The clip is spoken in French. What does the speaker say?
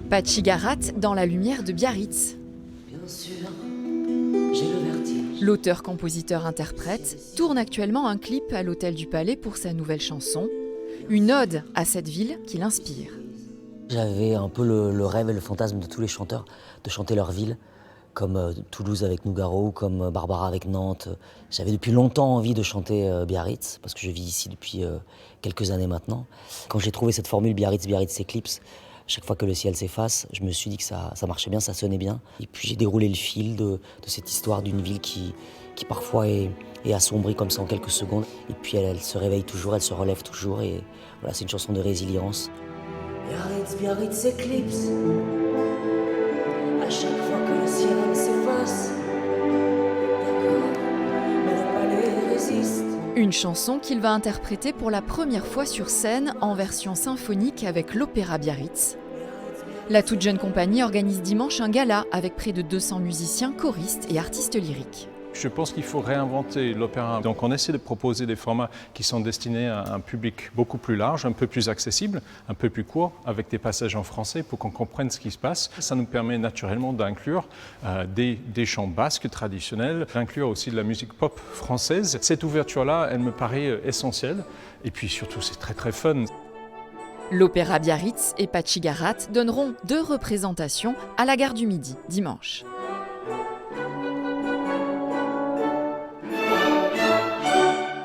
Pachi-Garat dans la lumière de Biarritz. Bien sûr, j'ai le vertige. L'auteur-compositeur-interprète tourne actuellement un clip à l'Hôtel du Palais pour sa nouvelle chanson, une ode à cette ville qui l'inspire. J'avais un peu le rêve et le fantasme de tous les chanteurs de chanter leur ville, comme Toulouse avec Nougaro, comme Barbara avec Nantes. J'avais depuis longtemps envie de chanter Biarritz, parce que je vis ici depuis quelques années maintenant. Quand j'ai trouvé cette formule Biarritz Eclipse, chaque fois que le ciel s'efface, je me suis dit que ça marchait bien, ça sonnait bien. Et puis j'ai déroulé le fil de cette histoire d'une ville qui parfois est assombrie comme ça en quelques secondes. Et puis elle se réveille toujours, elle se relève toujours. Et voilà, c'est une chanson de résilience. Biarritz Eclipse. À chaque fois que le ciel s'efface, d'accord, mais le palais résiste. Une chanson qu'il va interpréter pour la première fois sur scène en version symphonique avec l'Opéra Biarritz. La toute jeune compagnie organise dimanche un gala avec près de 200 musiciens, choristes et artistes lyriques. Je pense qu'il faut réinventer l'opéra. Donc on essaie de proposer des formats qui sont destinés à un public beaucoup plus large, un peu plus accessible, un peu plus court, avec des passages en français pour qu'on comprenne ce qui se passe. Ça nous permet naturellement d'inclure des chants basques traditionnels, d'inclure aussi de la musique pop française. Cette ouverture-là, elle me paraît essentielle. Et puis surtout, c'est très très fun. L'Opéra Biarritz et Pachi-Garat donneront 2 représentations à la Gare du Midi dimanche.